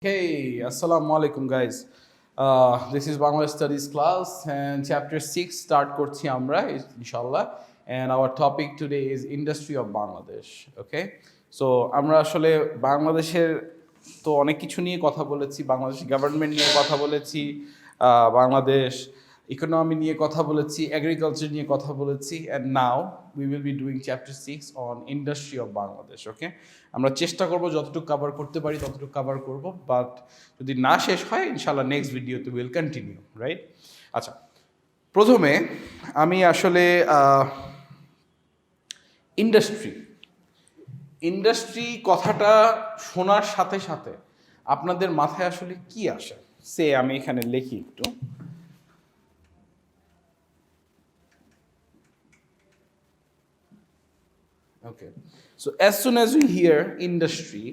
Hey, assalamu alaikum guys. This is Bangla Studies class and chapter 6 start করছি আমরা inshallah, and our topic today is industry of Bangladesh. Okay, so আমরা আসলে বাংলাদেশের তো অনেক কিছু নিয়ে কথা বলেছি, বাংলাদেশ গভর্নমেন্ট নিয়ে কথা বলেছি, বাংলাদেশ ইকোনমি নিয়ে কথা বলেছি, এগ্রিকালচার নিয়ে কথা বলেছি, and now we will be doing chapter 6 on industry of Bangladesh. Okay, আমরা চেষ্টা করব যতটুকু কভার করতে পারি ততটুকু কভার করব, বাট যদি না শেষ হয় ইনশাআল্লাহ নেক্সট ভিডিওতে উইল কন্টিনিউ, রাইট? আচ্ছা, প্রথমে আমি আসলে ইন্ডাস্ট্রি কথাটা শোনার সাথে সাথে আপনাদের মাথায় আসলে কি আসে সে আমি এখানে লিখি একটু। Okay, so as soon as we hear industry,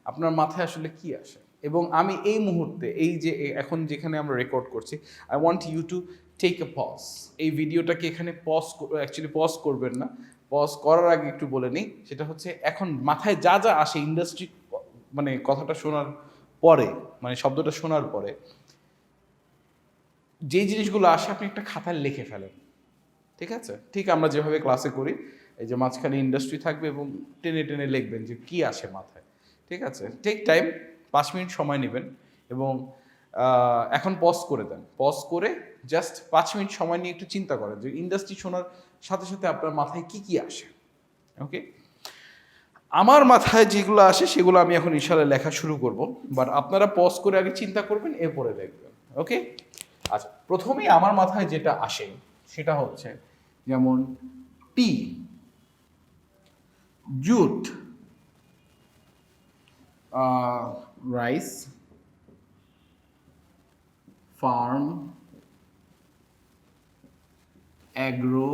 আপনার মাথায় আসলে কি আসে? এবং আমি এই মুহূর্তে এই যে এখন যেখানে আমরা রেকর্ড করছি, I want you to take a pause. এই ভিডিওটাকে এখানে অ্যাকচুয়ালি পজ করবেন না, পজ করার আগে একটু বলে নিই, সেটা হচ্ছে এখন মাথায় যা যা আসে ইন্ডাস্ট্রি মানে কথাটা শোনার পরে, মানে শব্দটা শোনার পরে যে জিনিসগুলো আসে আপনি একটা খাতায় লিখে ফেলেন, ঠিক আছে? ঠিক আমরা যেভাবে ক্লাসে করি, এই যে মাঝখানে ইন্ডাস্ট্রি থাকবে এবং টেনে টেনে লিখবেন যে কি আসে মাথায়, ঠিক আছে? টেক টাইম, 5 মিনিট সময় নেবেন এবং এখন পজ করে দেন, পজ করে জাস্ট 5 মিনিট সময় নিয়ে একটু চিন্তা করেন যে ইন্ডাস্ট্রি শোনার সাথে সাথে আপনার মাথায় কি কি আসে। ওকে, আমার মাথায় যেগুলো আসে সেগুলো আমি এখন ইনশাআল্লাহ লেখা শুরু করব, বাট আপনারা পজ করে আগে চিন্তা করবেন, এরপরে লিখবেন। ওকে, আচ্ছা, প্রথমেই আমার মাথায় যেটা আসে সেটা হচ্ছে যেমন tea, jute, rice, farm, agro,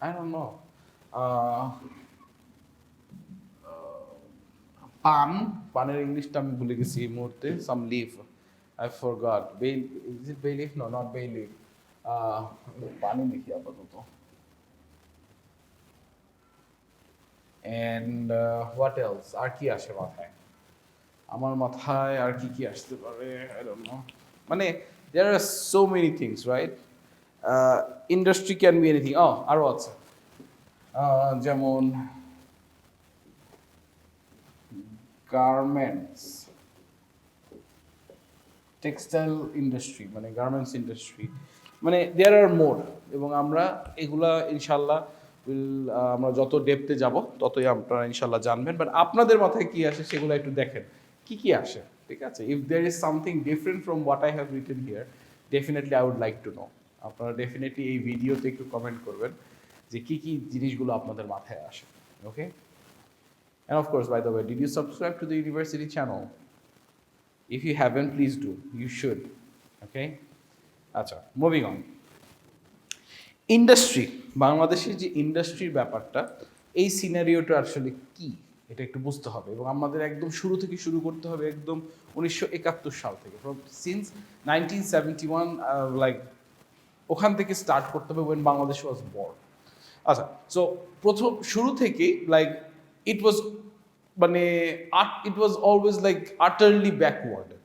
I don't know, পানের ইংলিশটা আমি ভুলে গেছি এই মুহূর্তে, সাম leaf, I forgot, is it bay leaf? No, not bay leaf. পানি লিখি আপাতত। And what else? আর কি আসে মাথায়? আমার মাথায় আর কি কি আসতে পারে? I don't know. মানে there are so many things, right? Industry can be anything. আরো আছে, যেমন গার্মেন্টস, টেক্সটাইল ইন্ডাস্ট্রি, মানে গার্মেন্টস ইন্ডাস্ট্রি, মানে দেয়ার আর মোর, এবং আমরা এগুলা ইনশাল্লাহ আমরা যত ডেপথে যাব ততই আপনারা ইনশাল্লাহ জানবেন। বাট আপনাদের মাথায় কি আসে সেগুলো একটু দেখেন কি কি আসে, ঠিক আছে? If there is something different from what I have written here, definitely I would like to know. আপনারা ডেফিনেটলি এই ভিডিওতে একটু কমেন্ট করবেন যে কি কি জিনিসগুলো আপনাদের মাথায় আসে। ওকে, and of course, by the way, did you subscribe to the university channel? If you haven't, please do. You should. Okay? আচ্ছা, মুভিং অন। ইন্ডাস্ট্রি, বাংলাদেশের যে ইন্ডাস্ট্রির ব্যাপারটা, এই সিনারিওটা আসলে কি এটা একটু বুঝতে হবে, এবং আমাদের একদম শুরু থেকে শুরু করতে হবে, একদম 1971 সাল থেকে, সিন্স 1971, লাইক ওখান থেকে স্টার্ট করতে হবে, when বাংলাদেশ ওয়াজ বর্ন। আচ্ছা, সো প্রথম শুরু থেকেই like it was always like utterly backwarded.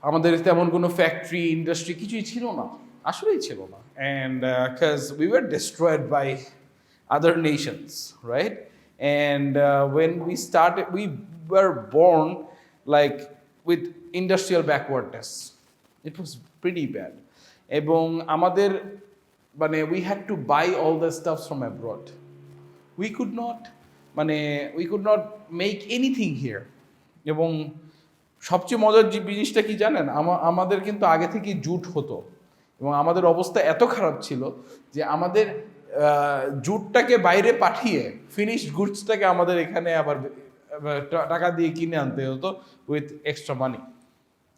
আমাদের তেমন কোনো ফ্যাক্টরি ইন্ডাস্ট্রি কিছুই ছিল না, আসলেই ছিল না, and because we were destroyed by other nations, right? And when we were born like with industrial backwardness, it was pretty bad. এবং আমাদের মানে we had to buy all the stuffs from abroad. We could not make anything here. এবং সবচেয়ে মজার যে জিনিসটা কি জানেন, আমাদের কিন্তু আগে থেকে জুট হতো, এবং আমাদের অবস্থা এত খারাপ ছিল যে আমাদের জুটটাকে বাইরে পাঠিয়ে ফিনিশড গুডসটাকে আমাদের এখানে আবার টাকা দিয়ে কিনে আনতে হতো with extra money.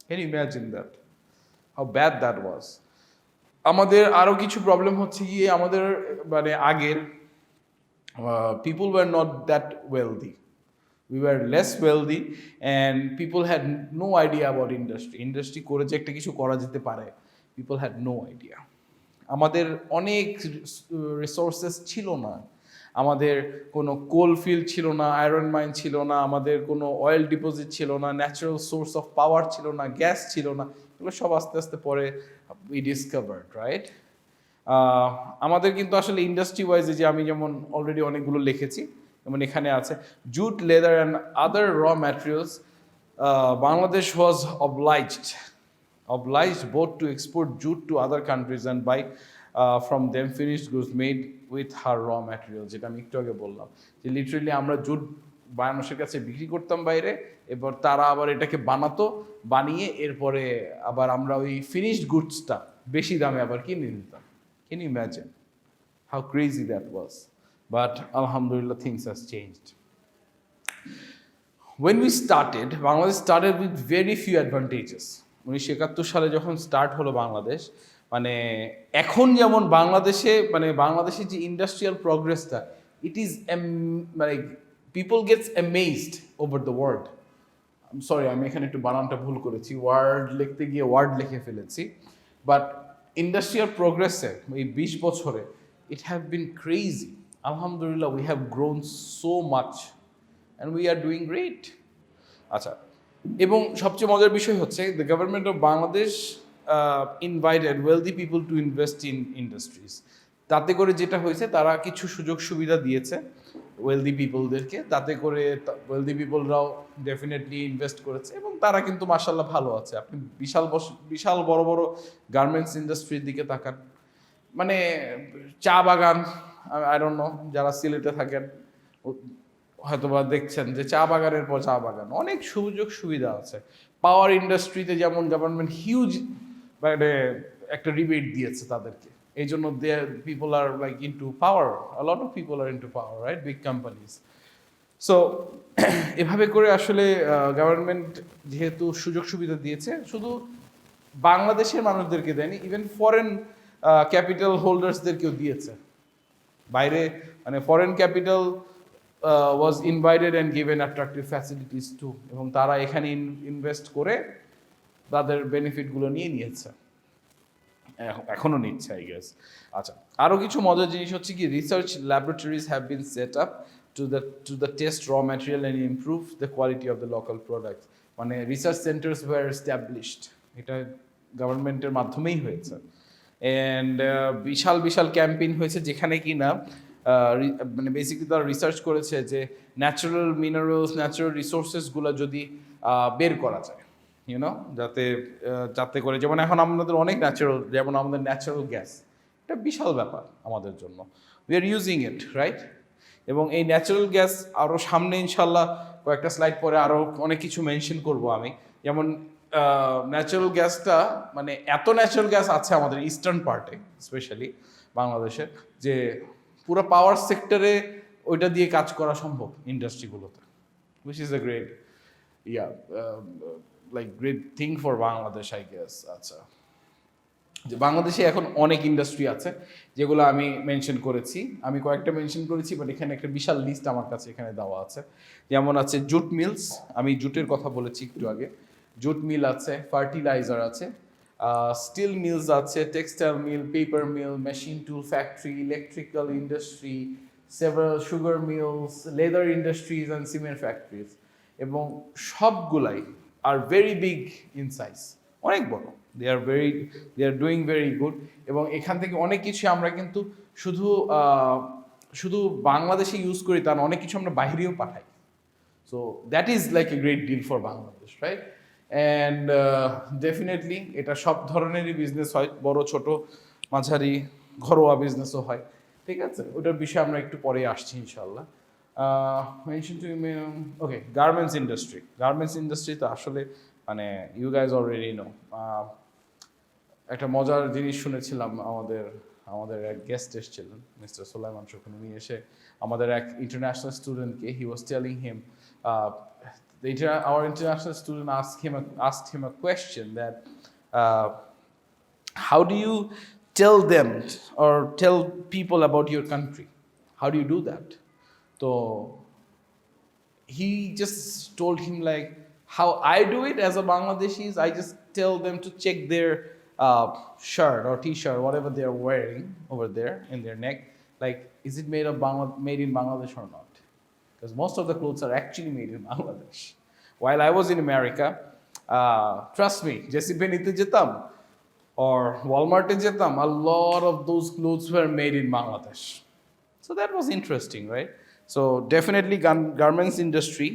Can you imagine that, how bad that was? আমাদের আরও কিছু প্রবলেম হচ্ছে গিয়ে, আমাদের মানে আগের people were not that wealthy. We were less wealthy and people had no idea about industry. Industry করে যে একটা কিছু করা যেতে পারে, people had no idea. আমাদের অনেক রিসোর্সেস ছিল না, আমাদের কোনো কোল ফিল্ড ছিল না, আয়রন মাইন ছিল না, আমাদের কোনো অয়েল ডিপোজিট ছিল না, ন্যাচারাল সোর্স অফ পাওয়ার ছিল না, গ্যাস ছিল না, এগুলো সব আস্তে আস্তে পরে উই ডিসকভার্ড, রাইট? আমাদের কিন্তু আসলে ইন্ডাস্ট্রি ওয়াইজে যে আমি যেমন অলরেডি অনেকগুলো লিখেছি, যেমন এখানে আছে জুট, লেদার অ্যান্ড আদার র materials, Bangladesh was obliged both to export jute to other countries and buy from them finished goods made with her raw materials, যেটা আমি একটু আগে বললাম যে লিটারেলি আমরা জুট মানুষের কাছে বিক্রি করতাম বাইরে, এবার তারা আবার এটাকে বানিয়ে এরপরে আবার আমরা ওই ফিনিশড গুডসটা বেশি দামে আবার কিনে নিতাম। Can you imagine how crazy that was? But alhamdulillah, things has changed. When we started, Bangladesh started with very few advantages. 1971 সালে যখন স্টার্ট হলো বাংলাদেশ, মানে এখন যেমন বাংলাদেশে যে ইন্ডাস্ট্রিয়াল প্রগ্রেসটা, ইট ইজ মানে people gets amazed over the world. Sorry, আমি এখানে একটু বানানটা ভুল করেছি, ওয়ার্ড লিখতে গিয়ে ওয়ার্ড লিখে ফেলেছি। বাট ইন্ডাস্ট্রিয়াল প্রগ্রেসে এই 20 বছরে ইট হ্যাভ বিন ক্রেজি। আলহামদুলিল্লাহ, we have grown so much and we are doing great. আচ্ছা, এবং সবচেয়ে মজার বিষয় হচ্ছে the government of Bangladesh invited wealthy people to invest in industries. তাতে করে যেটা হয়েছে, তারা কিছু সুযোগ সুবিধা দিয়েছে ওয়েলদি পিপলদেরকে, তাতে করে ওয়েলদি পিপলরাও ডেফিনেটলি ইনভেস্ট করেছে এবং তারা কিন্তু মাশাআল্লাহ ভালো আছে। আপনি বিশাল বড় বড় গার্মেন্টস ইন্ডাস্ট্রির দিকে তাকান, মানে চা বাগান, আই ডোন্ট নো, যারা সিলেটে থাকেন হয়তোবা দেখছেন যে চা বাগানের পর চা বাগান, অনেক সুযোগ সুবিধা আছে। পাওয়ার ইন্ডাস্ট্রিতে যেমন গভর্নমেন্ট হিউজ মানে একটা রিবেট দিয়েছে তাদেরকে, এই জন্য people are like into power, a lot of people are into power, right, big companies. So এভাবে করে আসলে গভর্নমেন্ট যেহেতু সুযোগ সুবিধা দিয়েছে, শুধু বাংলাদেশের মানুষদেরকে দেয়নি, ইভেন ফরেন ক্যাপিটাল হোল্ডার্সদেরকেও দিয়েছে। বাইরে মানে foreign capital was invited and given attractive facilities to, এবং তারা এখানে ইনভেস্ট করে তাদের বেনিফিটগুলো নিয়েছে, এখনও নিচ্ছে, আই গেস। আচ্ছা, আরও কিছু মজার জিনিস হচ্ছে কি, research laboratories have been set up to the test র material and improve the quality of the local products. মানে রিসার্চ সেন্টার্স ওয়ার এস্টাবলিশড, এটা গভর্নমেন্টের মাধ্যমেই হয়েছে। অ্যান্ড বিশাল ক্যাম্পেইন হয়েছে, যেখানে কি না মানে বেসিক্যালি তারা রিসার্চ করেছে যে ন্যাচারাল মিনারেলস, ন্যাচারাল রিসোর্সেসগুলো যদি বের করা যায়, ইউনো, যাতে করে, যেমন এখন আমাদের অনেক ন্যাচারাল, যেমন আমাদের ন্যাচারাল গ্যাস, এটা বিশাল ব্যাপার আমাদের জন্য, we are using it, right? এবং এই ন্যাচারাল গ্যাস আরও সামনে ইনশাল্লাহ কয়েকটা স্লাইড পরে আরও অনেক কিছু মেনশন করব আমি, যেমন ন্যাচারাল গ্যাসটা, মানে এত ন্যাচারাল গ্যাস আছে আমাদের ইস্টার্ন পার্টে স্পেশালি বাংলাদেশে, যে পুরো পাওয়ার সেক্টরে ওইটা দিয়ে কাজ করা সম্ভব ইন্ডাস্ট্রিগুলোতে, which is a great great thing for Bangladesh, I guess. আচ্ছা, যে বাংলাদেশে এখন অনেক ইন্ডাস্ট্রি আছে যেগুলো আমি মেনশন করেছি, আমি কয়েকটা মেনশন করেছি, বাট এখানে একটা বিশাল লিস্ট আমার কাছে এখানে দেওয়া আছে। যেমন আছে জুট মিলস, আমি জুটের কথা বলেছি একটু আগে, জুট মিল আছে, ফার্টিলাইজার আছে, স্টিল মিলস আছে, textile mill, paper mill, machine tool factory, electrical industry, several sugar mills, leather industries and cement factories, এবং সবগুলাই are very big in size, অনেক বড়, they are doing very good. এবং এখান থেকে অনেক কিছু আমরা কিন্তু শুধু বাংলাদেশে ইউজ করি তা না, অনেক কিছু আমরা বাইরেও পাঠাই। So that is like a great deal for Bangladesh, right? And definitely এটা সব ধরনেরই বিজনেস হয়, বড় ছোট মাঝারি ঘরোয়া বিজনেসও হয়, ঠিক আছে? ওটার বিষয়ে আমরা একটু পরে আসছি ইনশাল্লাহ। ওকে, গার্মেন্টস ইন্ডাস্ট্রি তো আসলে মানে ইউ গাইজ অলরেডি নো। একটা মজার জিনিস শুনেছিলাম, আমাদের এক গেস্ট এসেছিলেন, মিস্টার সোলাইমান শোকন, উনি এসে আমাদের এক ইন্টারন্যাশনাল স্টুডেন্টকে, he was telling him, our international student asked him a question that how do you tell them or tell people about your country? How do you do that? So he just told him like, how I do it as a Bangladeshi is I just tell them to check their shirt or t-shirt, whatever they are wearing over there in their neck, Like, is it made in Bangladesh or not? Because most of the clothes are actually made in Bangladesh. While I was in America, trust me, JC Penneyতে যেতাম or Walmart যেতাম, a lot of those clothes were made in Bangladesh. So that was interesting, right? So definitely garments industry,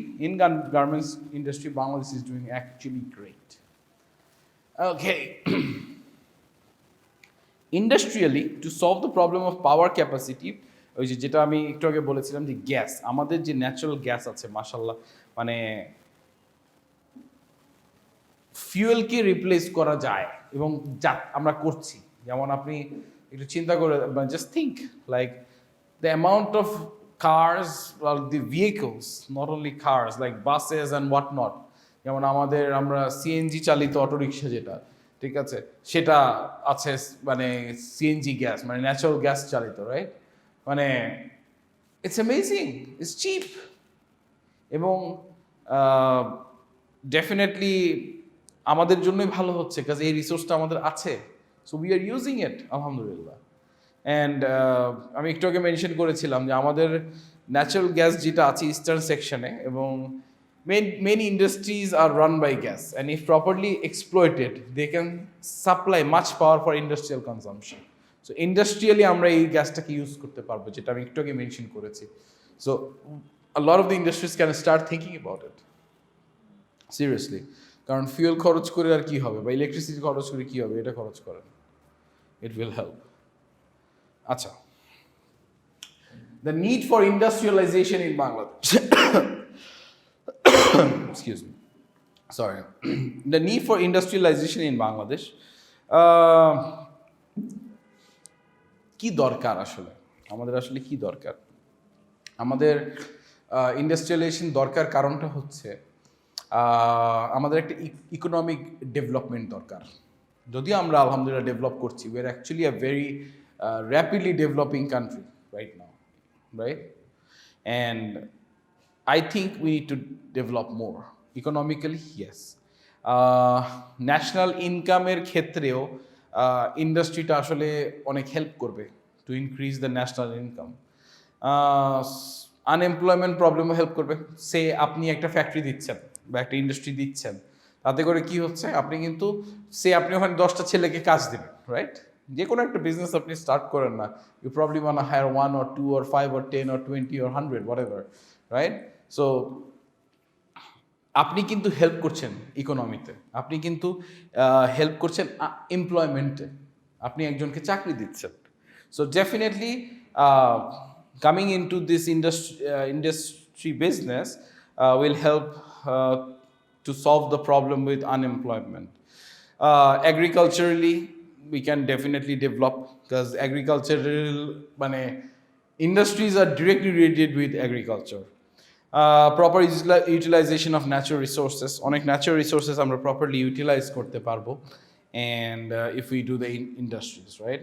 garments industry, Bangladesh is doing actually great. Okay. Industrially, to solve the problem of power capacity, ওই যেটা আমি একটু আগে বলেছিলাম যে gas, আমাদের যে natural gas আছে মাশাআল্লাহ, মানে ফিউয়েলকে রিপ্লেস করা যায় এবং যা আমরা করছি। যেমন আপনি একটু চিন্তা করে, just think like the amount of cars or the vehicles, not only cars like buses and what not, যেমন আমরা সিএনজি চালিত অটোরিকশা যেটা, ঠিক আছে, সেটা আছে মানে সিএনজি গ্যাস, মানে ন্যাচারাল গ্যাস চালিত, রাইট? মানে ইটস অ্যামেজিং, ইটস চিপ এবং ডেফিনেটলি আমাদের জন্যই ভালো হচ্ছে, কাজ এই রিসোর্সটা আমাদের আছে, so we are using it আলহামদুলিল্লাহ। অ্যান্ড আমি একটু আগে মেনশন করেছিলাম যে আমাদের ন্যাচারাল গ্যাস যেটা আছে ইস্টার্ন সেকশনে, এবং many industries are run by gas, and if properly exploited they can supply much power for industrial consumption. So industrially আমরা এই গ্যাসটাকে ইউজ করতে পারবো, যেটা আমি একটু আগে মেনশন করেছি। So a lot of the industries can start thinking about it seriously, কারণ ফুয়েল খরচ করে আর কি হবে, বা ইলেকট্রিসিটি খরচ করে কি হবে, এটা খরচ করেন, it will help. আচ্ছা, the need for industrialization in Bangladesh excuse me, sorry the need for industrialization in Bangladesh, কি দরকার আসলে, আমাদের আসলে কি দরকার? আমাদের ইন্ডাস্ট্রিয়ালাইজেশন দরকার কারণটা হচ্ছে আমাদের একটা ইকোনমিক ডেভেলপমেন্ট দরকার। যদিও আমরা আলহামদুলিল্লাহ ডেভেলপ করছি, we are actually a very rapidly developing country right now, right? And I think we need to develop more economically, yes. National ইনকামের ক্ষেত্রেও ইন্ডাস্ট্রিটা আসলে অনেক হেল্প করবে to increase the national income. Unemployment প্রবলেমও হেল্প করবে। সে আপনি একটা ফ্যাক্টরি দিচ্ছেন বা একটা ইন্ডাস্ট্রি দিচ্ছেন, তাতে করে কি হচ্ছে, আপনি কিন্তু আপনি ওখানে 10টা ছেলেকে কাজ দেবেন, রাইট? যে কোনো একটা বিজনেস আপনি স্টার্ট করেন না, you probably want to hire 1 or 2 or 5 or 10 or 20 or 100 whatever, right? So আপনি কিন্তু হেল্প করছেন ইকোনমিতে, আপনি কিন্তু হেল্প করছেন এমপ্লয়মেন্টে, আপনি একজনকে চাকরি দিচ্ছেন। So definitely coming into this industry business will help to solve the problem with unemployment. Agriculturally we can definitely develop, because agricultural মানে industries are directly related with agriculture. Proper utilization of natural resources, অনেক natural resources আমরা properly utilize করতে পারবো, and if we do the industries, right?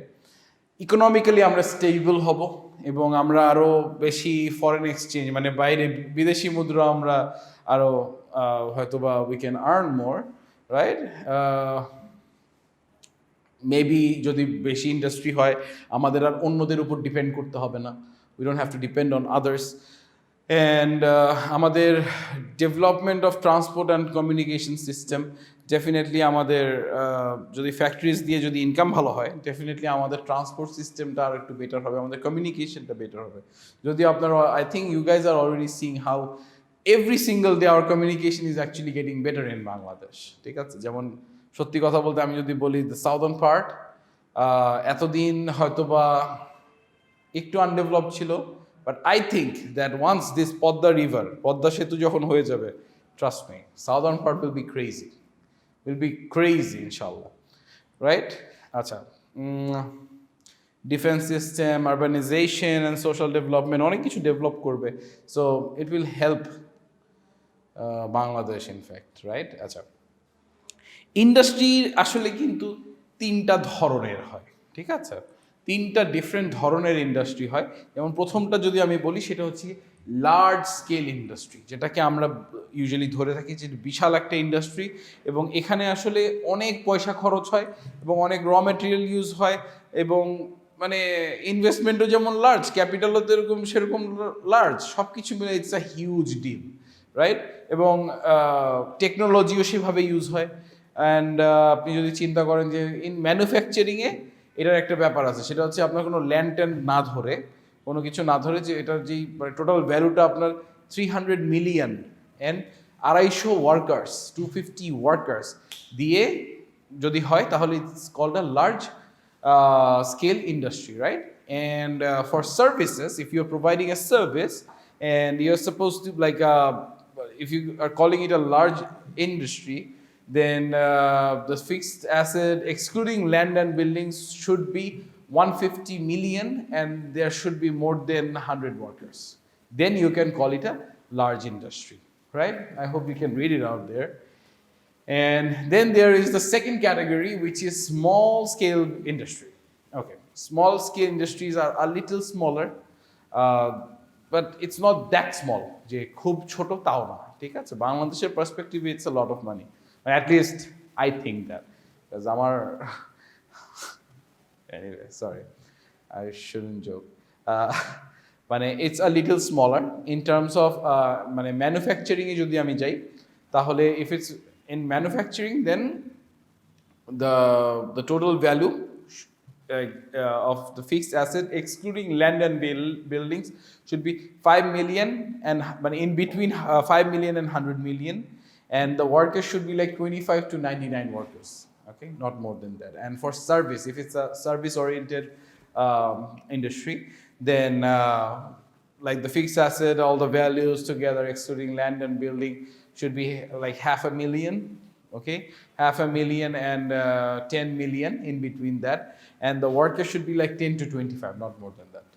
Economically আমরা stable হব এবং আমরা আরও বেশি ফরেন এক্সচেঞ্জ, মানে বাইরে বিদেশি মুদ্রা আমরা আরও হয়তোবা we can earn more, right? Maybe যদি বেশি ইন্ডাস্ট্রি হয়, আমাদের আর অন্যদের উপর ডিপেন্ড করতে হবে না, we don't have to depend on others. And আমাদের development of transport and communication system, definitely আমাদের যদি ফ্যাক্টরিজ দিয়ে যদি ইনকাম ভালো হয়, ডেফিনেটলি আমাদের ট্রান্সপোর্ট সিস্টেমটা আর একটু বেটার হবে, আমাদের কমিউনিকেশনটা বেটার হবে। যদি আপনারা, I think you guys are already seeing how every single day our communication is actually getting better in Bangladesh, ঠিক আছে? যেমন সত্যি কথা বলতে আমি যদি বলি, দ্য সাউদার্ন পার্ট এতদিন হয়তোবা একটু আনডেভেলপড ছিল, but I think that once this Padma Setu যখন হয়ে যাবে, trust me, southern part will be crazy ইনশাল্লাহ, রাইট? আচ্ছা, defence system, urbanisation and social development অনেক কিছু ডেভেলপ করবে, so it will help Bangladesh in fact, right? আচ্ছা, ইন্ডাস্ট্রি আসলে কিন্তু 3টা ধরনের হয়, ঠিক আছে? 3টা ডিফারেন্ট ধরনের ইন্ডাস্ট্রি হয়। যেমন প্রথমটা যদি আমি বলি, সেটা হচ্ছে লার্জ স্কেল ইন্ডাস্ট্রি, যেটাকে আমরা ইউজুয়ালি ধরে থাকি যে বিশাল একটা ইন্ডাস্ট্রি, এবং এখানে আসলে অনেক পয়সা খরচ হয় এবং অনেক র ম্যাটেরিয়াল ইউজ হয়, এবং মানে ইনভেস্টমেন্টও যেমন লার্জ, ক্যাপিটালও তো এরকম সেরকম লার্জ, সব কিছু মিলে it's a huge deal, right? এবং টেকনোলজিও সেভাবে ইউজ হয়। অ্যান্ড আপনি যদি চিন্তা করেন যে ইন ম্যানুফ্যাকচারিংয়ে এটার একটা ব্যাপার আছে, সেটা হচ্ছে আপনার কোনো ল্যান্ড ট্যান্ড না ধরে, কোনো কিছু না ধরে, যে এটার যেই টোটাল ভ্যালুটা আপনার 300 মিলিয়ন অ্যান্ড 250 ওয়ার্কার্স, 250 ওয়ার্কার্স দিয়ে যদি হয় তাহলে it's called a large scale industry, right? And for services, if you're providing a service and you're supposed to if you are calling it a large industry, then the fixed asset excluding land and buildings should be 150 million and there should be more than 100 workers. Then you can call it a large industry, right? I hope you can read it out there. And then there is the second category, which is small scale industry. Okay, small scale industries are a little smaller, but it's not that small. যে খুব ছোট তাও না, ঠিক আছে? বাংলাদেশের পার্সপেক্টিভে it's a lot of money. At least I think that, because আমার anyway, sorry, I shouldn't joke. মানে it's a little smaller in terms of মানে ম্যানুফ্যাকচারিং এ যদি আমি যাই তাহলে if it's in manufacturing, then the total value of the fixed asset excluding land and buildings should be 5 million, and but in between 5 million and 100 million, and the workers should be like 25 to 99 workers, okay, not more than that. And for service, if it's a service oriented industry, then like the fixed asset, all the values together excluding land and building should be like 500,000, okay, 500,000 and 10 million in between that, and the worker should be like 10 to 25, not more than that.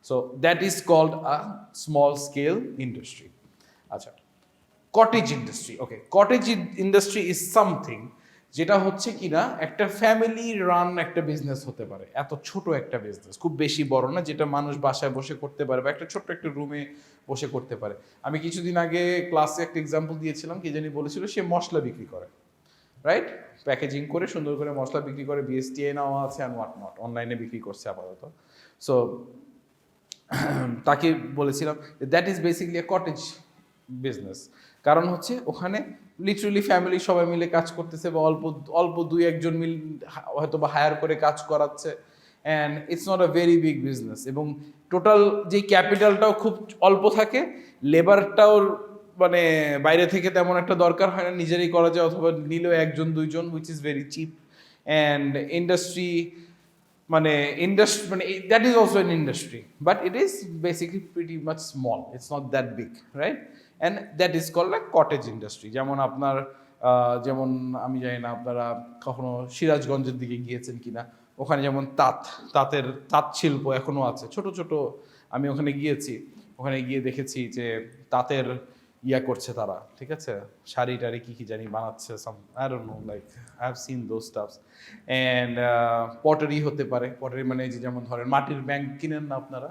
So that is called a small scale industry. Acha, cottage industry. Okay, cottage industry is something যেটা হচ্ছে কিনা একটা family run একটা business হতে পারে, এত ছোট একটা বিজনেস, খুব বেশি বড় না, যেটা মানুষ বাসায় বসে করতে পারে বা একটা ছোট্ট একটা রুমে বসে করতে পারে। আমি কিছুদিন আগে ক্লাসে একটা এক্সাম্পল দিয়েছিলাম, কি জানি বলেছিল, সে মশলা বিক্রি করে, রাইট? প্যাকেজিং করে সুন্দর করে মশলা বিক্রি করে, বিএসটিআই নেওয়া আছে অ্যান্ড হোয়াট নট, অনলাইনে বিক্রি করছে আপাতত। সো তাকে বলেছিলাম that is basically A cottage business. কারণ হচ্ছে ওখানে লিটারালি ফ্যামিলি সবাই মিলে কাজ করতেছে, বা অল্প অল্প দুই একজন মিল হয়তো বা হায়ার করে কাজ করাচ্ছে, and it's not a very big business. এবং টোটাল যে ক্যাপিটালটাও খুব অল্প থাকে, লেবারটাও মানে বাইরে থেকে তেমন একটা দরকার হয় না, নিজেরই করা যায়, অথবা নিলেও একজন দুইজন, which is very cheap. And industry মানে that is also an industry, but it is basically pretty much small, it's not that big, right? And that is called like cottage industry. যেমন আপনার যেমন আমি জানি না আপনারা কখনো সিরাজগঞ্জের দিকে গিয়েছেন কিনা, ওখানে যেমন তাঁত শিল্প এখনো আছে, ছোট ছোট। আমি ওখানে গিয়েছি, ওখানে গিয়ে দেখেছি যে তাঁতের ইয়া করছে তারা, ঠিক আছে, শাড়ি টাড়ি কি জানি বানাচ্ছে, some I don't know, like I have seen those stuffs. And pottery হতে পারে, পটারি মানে যে যেমন ধরেন মাটির ব্যাংক কিনেন না আপনারা,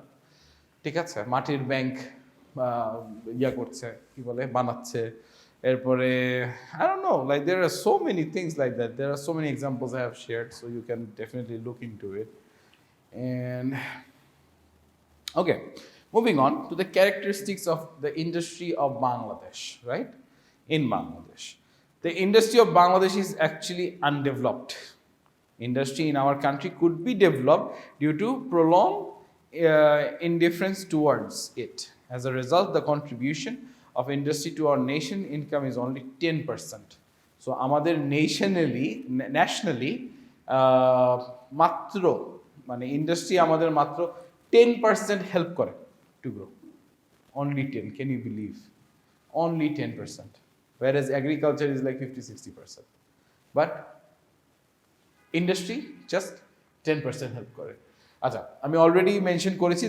ঠিক আছে, মাটির ব্যাংক ইয়া করছে, কি বলে, বানাচ্ছে। এরপরে I don't know, like there are so many things like that, there are so many examples I have shared, so you can definitely look into it. And okay, moving on to the characteristics of the industry of Bangladesh, right? In Bangladesh, the industry of Bangladesh is actually undeveloped. Industry in our country could be developed due to prolonged indifference towards it. As a result, the contribution of industry to our nation income is only 10%. So আমাদের nationally মাত্র মানে industry আমাদের মাত্র 10% help করে to grow. Only 10, can you believe? Only 10%. Whereas agriculture is like 50-60%. But industry just 10% help করে। আচ্ছা, আমি already mention করেছি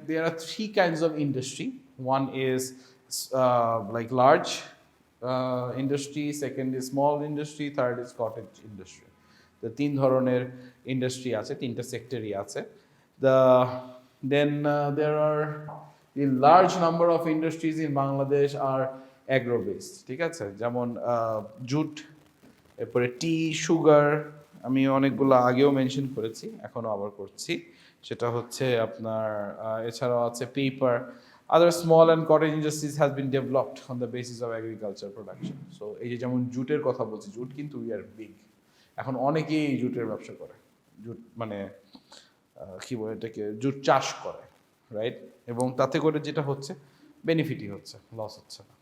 there are three kinds of industry. One is like large industry, second is small industry, third is cottage industry. The তিন ধরনের industry আছে, তিনটা সেক্টরই আছে। Then there are the large number of industries in Bangladesh are agro based, ঠিক আছে, যেমন jute, এরপরে টি, sugar, আমি অনেকগুলো আগেও মেনশন করেছি, এখনো আবার করছি। সেটা হচ্ছে আপনার এছাড়াও আছে paper other small and cottage industries has been developed on the basis of agriculture production so এই যে যেমন জুটের কথা বলছি জুট কিন্তু উই আর বিগ এখন অনেকেই জুটের ব্যবসা করে জুট মানে কি বলে এটাকে জুট চাষ করে রাইট এবং তাতে করে যেটা হচ্ছে বেনিফিটই হচ্ছে লস হচ্ছে না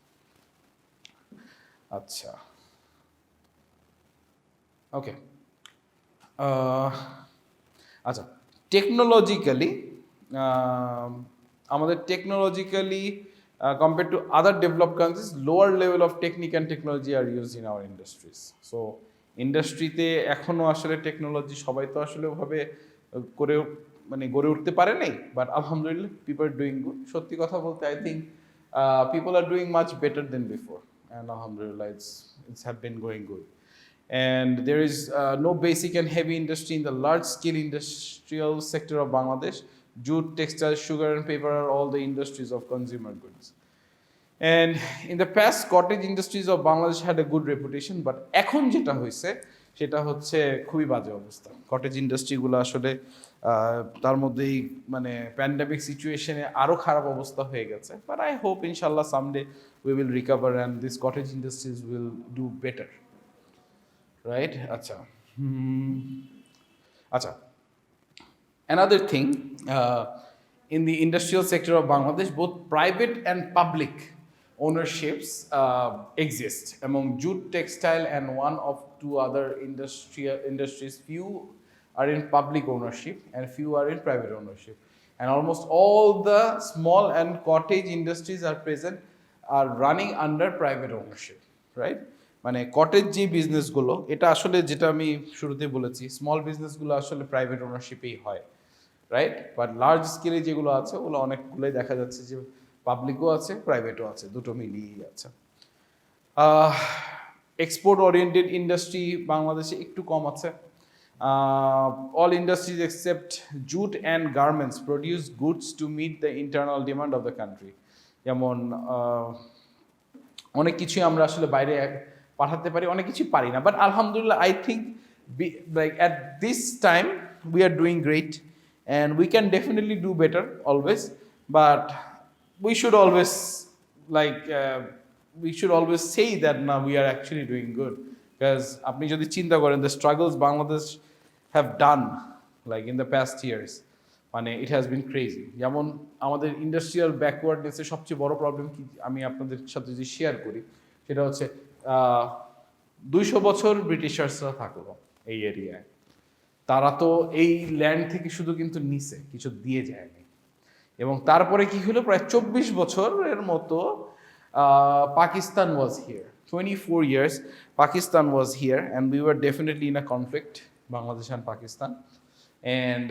আচ্ছা ওকে আচ্ছা টেকনোলজিক্যালি আমাদের technologically compared to other developed countries lower level of technique and technology are used in our industries so ইন্ডাস্ট্রিতে এখনো আসলে টেকনোলজি সবাই তো আসলে ওভাবে করে মানে গড়ে উঠতে পারে নাই বাট আলহামদুলিল্লাহ পিপল আর ডুইং গুড সত্যি কথা বলতে I think people are doing much better then before and আলহামদুলিল্লাহ it's have been going good and there is no basic and heavy industry in the large scale industrial sector of Bangladesh jute textiles sugar and paper are all the industries of consumer goods and in the past cottage industries of Bangladesh had a good reputation but এখন যেটা হয়েছে সেটা হচ্ছে খুবই বাজে অবস্থা cottage ইন্ডাস্ট্রিগুলো আসলে তার মধ্যেই মানে প্যান্ডেমিক সিচুয়েশনে আরও খারাপ অবস্থা হয়ে গেছে বাট আই হোপ ইনশাল্লাহ someday we will recover and this cottage industries will do better right আচ্ছা আচ্ছা another thing in the industrial sector of Bangladesh both private and public ownerships exist among jute textile and one of two other industries few are in public ownership and few are in private ownership and almost all the small and cottage industries are present are running under private ownership right মানে cottage যে বিজনেসগুলো এটা আসলে যেটা আমি শুরুতে বলেছি small বিজনেসগুলো আসলে private ওনারশিপেই হয় রাইট বাট লার্জ স্কেলে যেগুলো আছে ওগুলো অনেকগুলোই দেখা যাচ্ছে যে পাবলিকও আছে প্রাইভেটও আছে দুটো মিলিয়েই আছে এক্সপোর্ট ওরিয়েন্টেড ইন্ডাস্ট্রি বাংলাদেশে একটু কম আছে all industries except jute and garments produce goods to meet the internal demand of the country যেমন অনেক কিছুই আমরা আসলে বাইরে পাঠাতে পারি অনেক কিছু পারি না বাট আলহামদুলিল্লাহ I think like at this time we are doing great and we can definitely do better always but we should always say that now we are actually doing good because apni jodi chinta koren the struggles Bangladesh have done like in the past years মানে it has been crazy যেমন আমাদের industrial backwardness এর সবচেয়ে বড় problem কি আমি আপনাদের সাথে যদি শেয়ার করি সেটা হচ্ছে 200 বছর ব্রিটিশার্সরা থাকলো এই এরিয়ায় তারা তো এই ল্যান্ড থেকে শুধু কিন্তু নিছে কিছু দিয়ে যায়নি এবং তারপরে কি হলো প্রায় 24 বছরের মতো পাকিস্তান ওয়াজ here 24 years Pakistan was here and we were definitely in a conflict Bangladesh and Pakistan and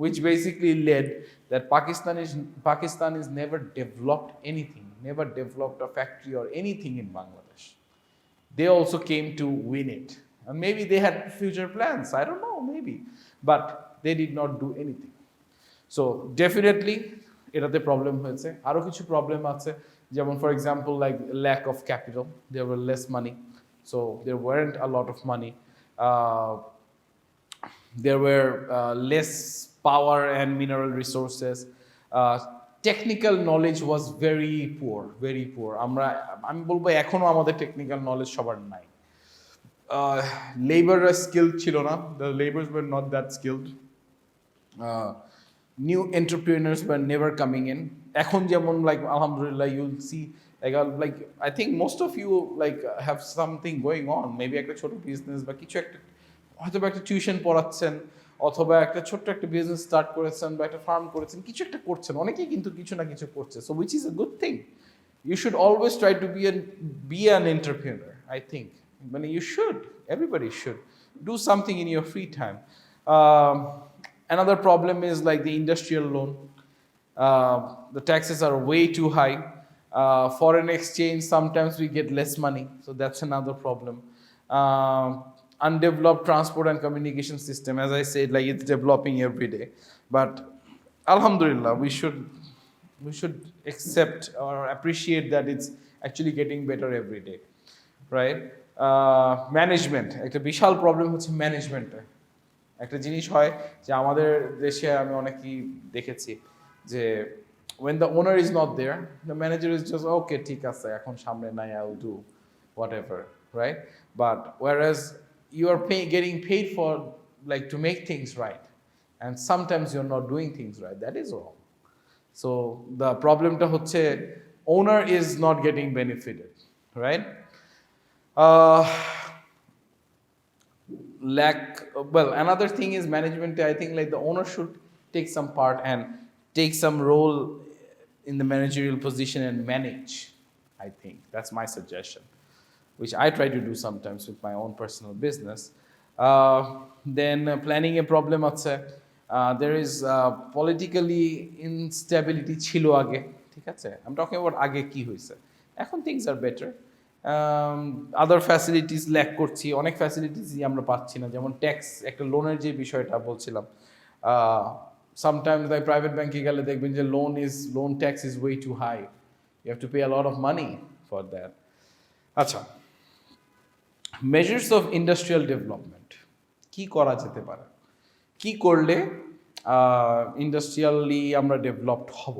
which basically led that Pakistan is never developed anything never developed a factory or anything in Bangladesh they also came to win it and maybe they had future plans I don't know maybe but they did not do anything so definitely এটাতে problem হয়েছে আরো কিছু problem আছে যেমন for example like lack of capital there were less money so there weren't a lot of money there were less power and mineral resources technical knowledge was very poor আমি বলবো এখনো আমাদের technical knowledge সবার নাই labor skilled ছিল না the laborers were not that skilled new entrepreneurs were never coming in এখন যেমন like alhamdulillah you'll see like I think most of you like have something going on maybe একটা ছোট business বা কিছু একটা হয়তো একটা টিউশন পড়াচ্ছেন অথবা একটা ছোট্ট একটা বিজনেস স্টার্ট করেছেন বা একটা ফার্ম করেছেন কিছু একটা করছেন অনেকেই কিন্তু কিছু না কিছু করছে so which is a good thing you should always try to be an entrepreneur I think মানে you should everybody should do something in your free time another problem is like the industrial loan the taxes are way too high foreign exchange sometimes we get less money so that's another problem undeveloped transport and communication system as I said like it's developing every day but alhamdulillah we should accept or appreciate that it's actually getting better every day right management একটা বিশাল problem হচ্ছে ম্যানেজমেন্টে একটা জিনিস হয় যে আমাদের দেশে আমি অনেকেই দেখেছি যে when the owner is not there, the manager is just okay, ঠিক আছে এখন সামনে নাই, I will do whatever, right? But whereas you are getting paid for like to make things right, and sometimes you're not doing things right, that is wrong. So the problemটা হচ্ছে owner is not getting benefited, right? uh, Lack, well, another thing is management. I think like the owner should take some part and take some role in the managerial position and manage. I think that's my suggestion, which I try to do sometimes with my own personal business. Then planning a problem আছে, there is politically instability ছিল আগে, ঠিক আছে, I'm talking about আগে কি হয়েছে, এখন things are better. Other facilities lack করছি, অনেক ফ্যাসিলিটিসই আমরা পাচ্ছি না, যেমন ট্যাক্স, একটা লোনের যে বিষয়টা বলছিলাম, সামটাইমস বাই প্রাইভেট ব্যাংকে গেলে দেখবেন যে loan tax is way too high, you have to pay a lot of money for that. আচ্ছা, মেজার্স অফ ইন্ডাস্ট্রিয়াল ডেভেলপমেন্ট, কি করা যেতে পারে, কি করলে ইন্ডাস্ট্রিয়ালি আমরা ডেভেলপড হব,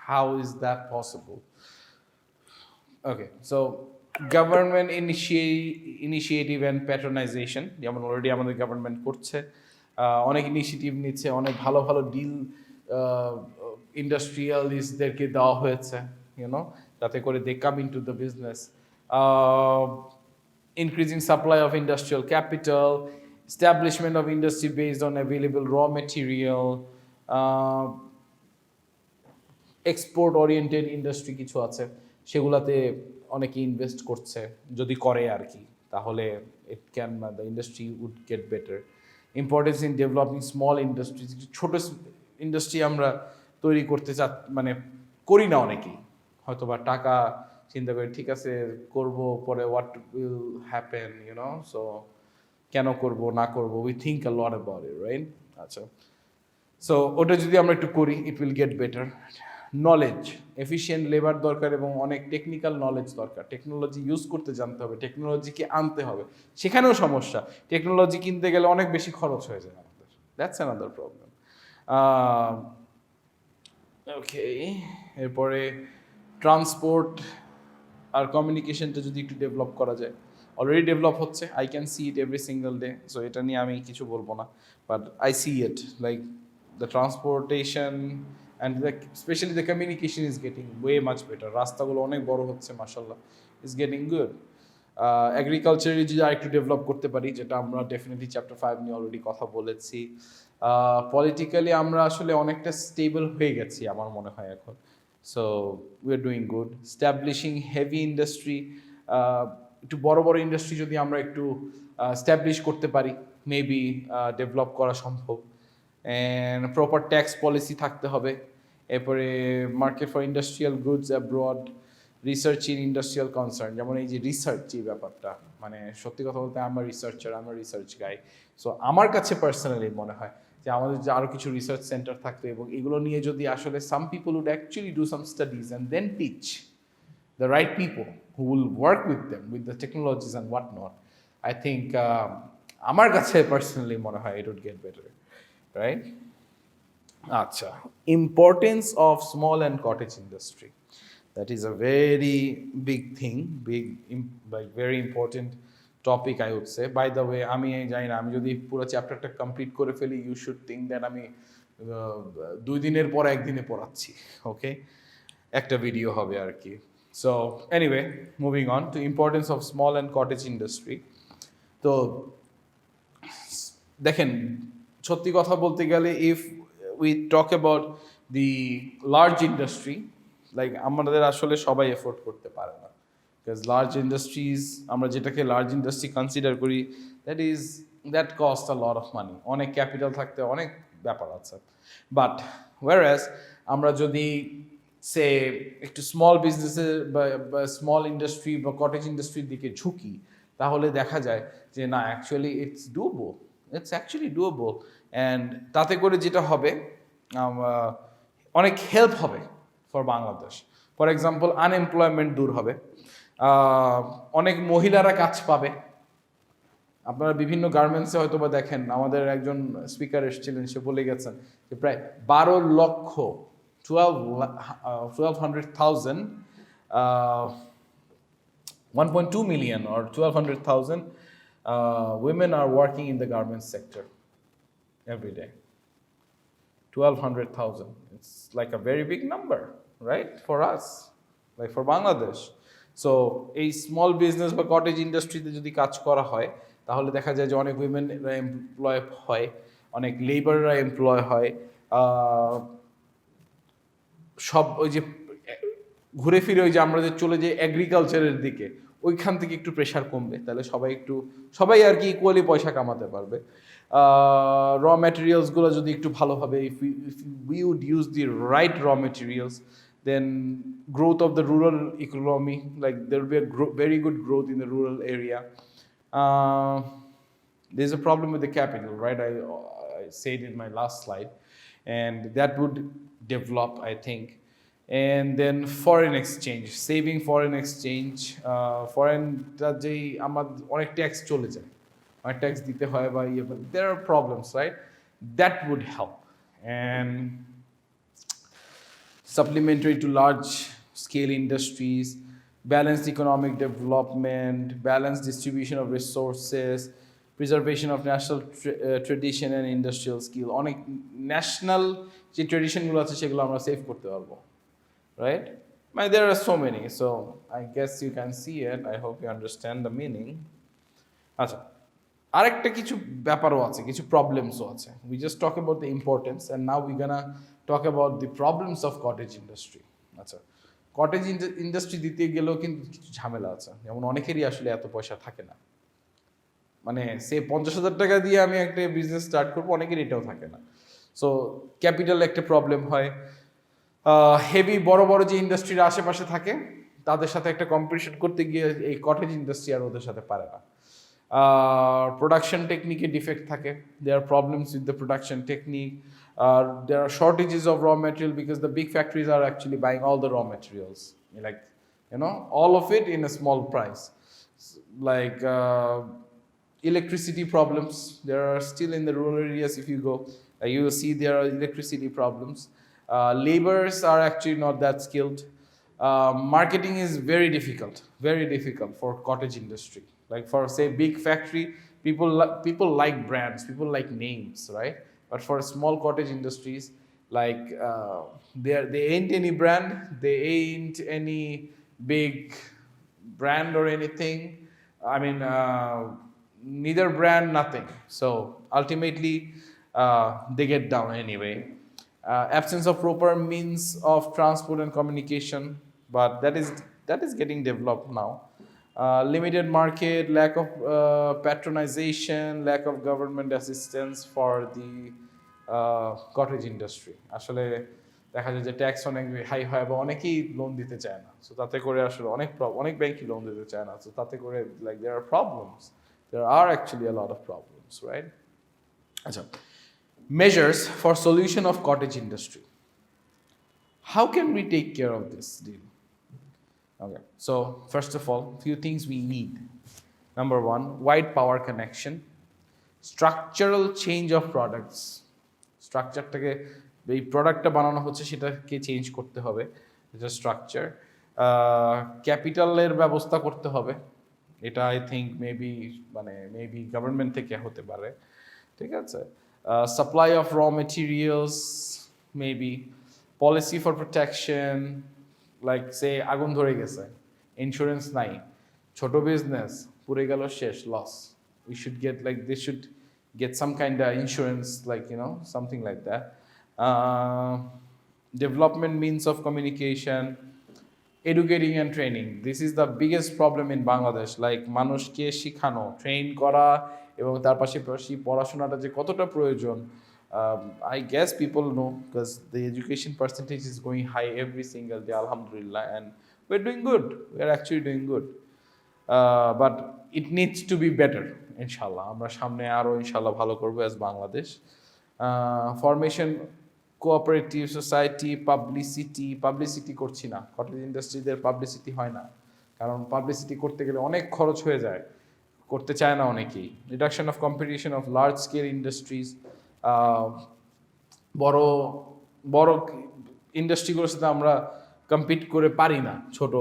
how is that possible? Okay, so government initiative and patronization, যেমন অলরেডি আমাদের গভর্নমেন্ট করছে, অনেক ইনিশিয়েটিভ নিচ্ছে, অনেক ভালো ভালো ডিল ইন্ডাস্ট্রিয়ালিস্টদেরকে দেওয়া হয়েছে, ইউনো, যাতে করে they come in to the business. Increasing supply of industrial capital, establishment of industry based on available raw material, export oriented industry কিছু আছে, সেগুলাতে অনেকে ইনভেস্ট করছে, যদি করে আর কি, তাহলে it can, the industry would get better. Importance in developing small industries, ছোট ইন্ডাস্ট্রি আমরা তৈরি করতে মানে করি না অনেকেই, হয়তো বা টাকা চিন্তা করি, ঠিক আছে করব, পরে what will happen, you know, so কেন করব না করব, we think a lot about it, right? আচ্ছা, সো ওটা যদি আমরা একটু করি, it will get better. Knowledge, efficient labour দরকার এবং অনেক টেকনিক্যাল নলেজ দরকার, টেকনোলজি ইউজ করতে জানতে হবে, টেকনোলজিকে আনতে হবে, সেখানেও সমস্যা, টেকনোলজি কিনতে গেলে অনেক বেশি খরচ হয়ে যায় আমাদের, দ্যাটস অ্যানাদার প্রবলেম। ওকে, এরপরে ট্রান্সপোর্ট আর কমিউনিকেশনটা যদি একটু ডেভেলপ করা যায়, অলরেডি ডেভেলপ হচ্ছে, I can see it every single day, so এটা নিয়ে আমি কিছু বলবো না, but I see it like the transportation and especially the communication is getting way much better, রাস্তাগুলো অনেক বড় হচ্ছে, মাশাআল্লাহ, is getting good. এগ্রিকালচার যদি আরেকটু ডেভেলপ করতে পারি, যেটা আমরা ডেফিনেটলি চ্যাপ্টার 5 নিয়ে অলরেডি কথা বলেছি। পলিটিক্যালি আমরা আসলে অনেকটা স্টেবল হয়ে গেছি আমার মনে হয় এখন, so we are doing good. Establishing heavy industry, একটু বড় বড় ইন্ডাস্ট্রি যদি আমরা একটু স্ট্যাবলিশ করতে পারি, মেবি ডেভেলপ করা সম্ভব। অ্যান্ড প্রপার ট্যাক্স পলিসি থাকতে হবে, এরপরে market for industrial goods abroad, research in industrial concern, যেমন এই যে রিসার্চ এই ব্যাপারটা, মানে সত্যি কথা বলতে আমার রিসার্চার, আমার রিসার্চ গাই, সো আমার কাছে পার্সোনালি মনে হয় যে আমাদের যে আরও কিছু রিসার্চ সেন্টার থাকতো, এবং এগুলো নিয়ে যদি আসলে some people would actually do some studies and then teach the right people who will work with them, with the technologies and whatnot, I think আমার কাছে পার্সোনালি মনে হয় it would get better, right? আচ্ছা, importance of small and cottage industry, that is a very big thing, like very important topic I would say. By the way, আমি জানি না, আমি যদি পুরো চ্যাপ্টারটা কমপ্লিট করে ফেলি, you should think that আমি 2 দিনের পর একদিনে পড়াচ্ছি, ওকে, একটা ভিডিও হবে আর কি। So anyway, moving on to importance of small and cottage industry. তো দেখেন, সত্যি কথা বলতে গেলে, if we talk about the large industry, like আমাদের আসলে সবাই এফোর্ড করতে পারে না, because large industries, আমরা যেটাকে লার্জ ইন্ডাস্ট্রি কনসিডার করি, that cost a lot of money, অনেক ক্যাপিটাল থাকতে অনেক ব্যাপার আছে। বাট whereas আমরা যদি সে একটু স্মল বিজনেসের বা স্মল ইন্ডাস্ট্রি বা কটেজ ইন্ডাস্ট্রির দিকে ঝুঁকি, তাহলে দেখা যায় যে না, actually it's actually doable. And তাতে করে যেটা হবে, অনেক হেল্প হবে for Bangladesh. For example, unemployment দূর হবে, অনেক মহিলারা কাজ পাবে, আপনারা বিভিন্ন গার্মেন্টসে হয়তো বা দেখেন, আমাদের একজন স্পিকার এসেছিলেন, সে বলে গেছেন যে প্রায় 12 লক্ষ 1200,000 1.2 million or 1200,000 women are working in the garment sector every day. 1200,000. It's like a very big number, right? For us, like for Bangladesh. So এই স্মল বিজনেস বা কটেজ ইন্ডাস্ট্রিতে যদি কাজ করা হয়, তাহলে দেখা যায় যে অনেক উইমেনরা এমপ্লয় হয়, অনেক লেবাররা এমপ্লয় হয়। সব ওই যে ঘুরে ফিরে ওই যে আমরা যে চলে যাই এগ্রিকালচারের দিকে, ওইখান থেকে একটু প্রেশার কমবে, তাহলে সবাই আর কি ইকুয়ালি পয়সা কামাতে পারবে। র ম্যাটেরিয়ালসগুলো যদি একটু ভালোভাবে, if we would use the right raw materials, then growth of the rural economy, like there will be a very good growth in the rural area. There's a problem with the capital, right? I said in my last slide, and that would develop, I think. And then foreign exchange, saving foreign exchange, foreignটা যেই আমার অনেক tax চলে যায়, অনেক tax দিতে হয় বা ইয়ে, there are problems, right? That would help. And supplementary to large scale industries, balanced economic development, balanced distribution of resources, preservation of national tradition and industrial skill. অনেক ন্যাশনাল যে ট্রেডিশনগুলো আছে সেগুলো আমরা সেভ করতে পারবো, right? There are so many, so I guess you can see it. I hope you understand the meaning. আচ্ছা, আরেকটা কিছু ব্যাপারও আছে, কিছু প্রবলেমসও আছে। We just talk about the importance, and now we're gonna talk about the problems of cottage industry. আচ্ছা, cottage industry দিতে গেলেও কিন্তু কিছু ঝামেলা আছে, যেমন অনেকেরই আসলে এত পয়সা থাকে না, মানে সে 50,000 টাকা দিয়ে আমি একটা বিজনেস স্টার্ট করবো, অনেকের এটাও থাকে না। সো ক্যাপিটাল একটা প্রবলেম হয়। হেভি বড় বড় যে ইন্ডাস্ট্রির আশেপাশে থাকে, তাদের সাথে একটা কম্পিটিশন করতে গিয়ে এই কটেজ ইন্ডাস্ট্রি আর ওদের সাথে পারে না। প্রোডাকশন টেকনিকে ডিফেক্ট থাকে, there are problems with the production technique, there are shortages of raw material because the big factories are actually buying all the raw materials, like all of it in a small price. Like electricity problems, there are still in the rural areas, if you go, you will see there are electricity problems. Laborers are actually not that skilled. Marketing is very difficult for cottage industry. Like for say big factory, people like brands, people like names, right? But for small cottage industries, like they ain't any brand, they ain't any big brand or anything. I mean, neither brand, nothing. So ultimately, they get down anyway. Absence of proper means of transport and communication, but that is getting developed now. Limited market, lack of patronization, lack of government assistance for the cottage industry. আসলে দেখা যায় যে tax অনেক high হয় বা অনেকেই loan দিতে চায় না, সো তাতে করে আসলে অনেক ব্যাংকই লোন দিতে চায় না, সো তাতে করে like there are actually a lot of problems, right? আচ্ছা, measures for solution of cottage industry. How can we take care of this deal? Okay, so first of all, few things we need. Number one, wide power connection, structural change of products. স্ট্রাকচারটাকে, এই প্রোডাক্টটা বানানো হচ্ছে সেটাকে change করতে হবে, এটা structure. ক্যাপিটালের ব্যবস্থা করতে হবে, এটা আই থিঙ্ক মেবি গভর্নমেন্ট থেকে হতে পারে, ঠিক আছে। Supply of raw materials, maybe policy for protection, like সে আগুন ধরে গেছে, ইন্স্যুরেন্স নাই, ছোট বিজনেস পুড়ে গেল, শেষ, loss, we should get like they should get some kind of insurance, like something like that. Development means of communication, educating and training. This is the biggest problem in Bangladesh, like মানুষকে শেখানো, train করা, এবং তার পাশাপাশি পড়াশোনাটা যে কতটা প্রয়োজন, I guess people know because the education percentage is going high every single day, alhamdulillah, and we're doing good, we're actually doing good. But it needs to be better, inshallah. আমরা সামনে আরো ইনশাল্লাহ ভালো করবো as Bangladesh. Formation cooperative society, publicity করছি না, cottage ইন্ডাস্ট্রিদের publicity হয় না, কারণ পাবলিসিটি করতে গেলে অনেক খরচ হয়ে যায়, করতে চায় না অনেকেই। Reduction of competition of large scale industries, বড় বড় ইন্ডাস্ট্রিগুলোর সাথে আমরা কম্পিট করে পারি না ছোট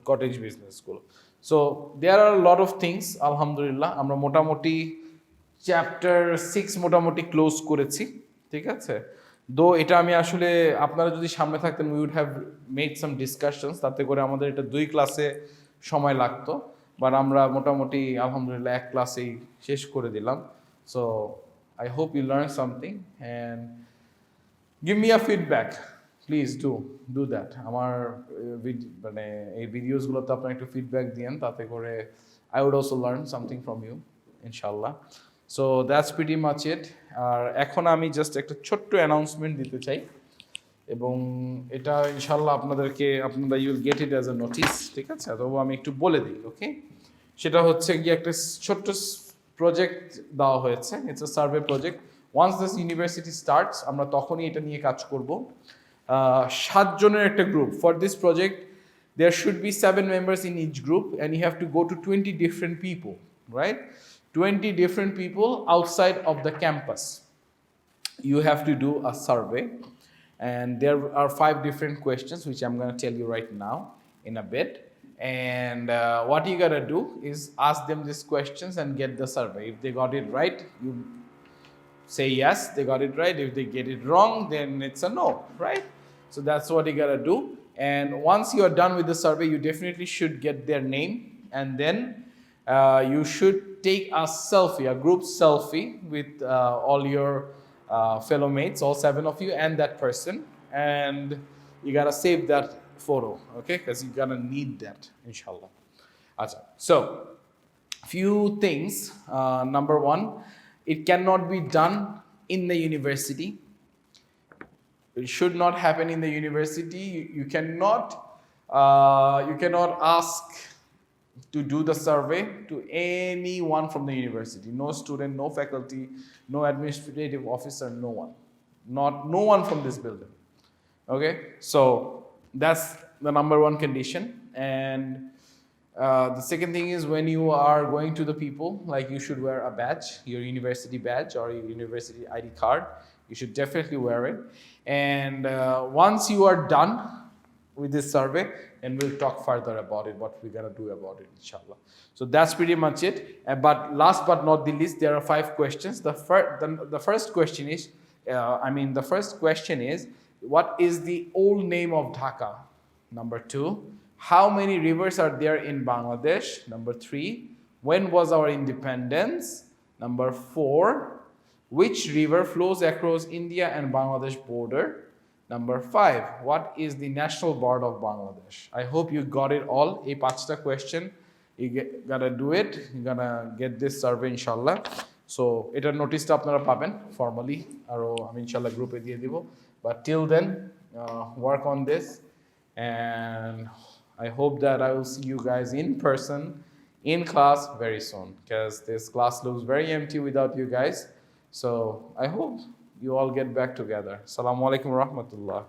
কটেজ বিজনেসগুলো। So there are lot of things. আলহামদুলিল্লাহ আমরা মোটামুটি চ্যাপ্টার 6 মোটামুটি ক্লোজ করেছি, ঠিক আছে। দো এটা আমি আসলে আপনারা যদি সামনে থাকতেন we would have made some discussions, তাতে করে আমাদের এটা 2 ক্লাসে সময় লাগতো, বাট আমরা মোটামুটি আলহামদুলিল্লাহ 1 ক্লাসেই শেষ করে দিলাম। So I hope you learn something and give me a feedback, please do that. আমার মানে এই ভিডিওসগুলোতে আপনারা একটু ফিডব্যাক দিয়েন, তাতে করে I would also learn something from you ইনশাল্লাহ। So that's pretty much it. আর এখন আমি জাস্ট একটা ছোট্ট অ্যানাউন্সমেন্ট দিতে চাই, এবং এটা ইনশাল্লাহ আপনারা you will get it as a notice, ঠিক আছে। তবু আমি একটু বলে দিই, ওকে। সেটা হচ্ছে গিয়ে একটা ছোট্ট প্রজেক্ট দেওয়া হয়েছে, it's a survey project. Once this university starts আমরা তখনই এটা নিয়ে কাজ করব। 7 জনের একটা গ্রুপ। For this project there should be 7 members in each group and you have to go to 20 different people, right? 20 different people outside of the campus. You have to do a survey and there are 5 different questions which I'm going to tell you right now in a bit. And what you got to do is ask them these questions and get the survey. If they got it right, you say yes, they got it right. If they get it wrong, then it's a no, right? So that's what you got to do. And once you are done with the survey, you definitely should get their name, and then you should take a selfie, a group selfie with all your fellow mates, all 7 of you and that person, and you gotta save that photo, okay, because you're gonna need that inshallah. Achha. So few things. Number 1, it cannot be done in the university. It should not happen in the university. You cannot ask to do the survey to anyone from the university. No student, no faculty, no administrative officer, no one. No one from this building. Okay? So that's the number 1 condition. And the second thing is when you are going to the people, like you should wear a badge, your university badge or your university ID card. You should definitely wear it. And once you are done with this survey, and we'll talk further about it, what we're gonna do about it, inshallah. So that's pretty much it. But last but not the least, there are 5 questions. The first question is, what is the old name of Dhaka? Number 2, how many rivers are there in Bangladesh? Number 3, when was our independence? Number 4, which river flows across India and Bangladesh border? Number 5, what is the national bird of Bangladesh? I hope you got it all. A 5টা question. You gotta do it. You're gonna get this survey inshallah. So এটার নোটিশটা আপনারা পাবেন formally, আরো আমি ইনশাআল্লাহ গ্রুপে দিয়ে দিব. But till then, work on this, and I hope that I will see you guys in person, in class very soon, because this class looks very empty without you guys. So I hope you all get back together. Assalamu alaikum wa rahmatullah.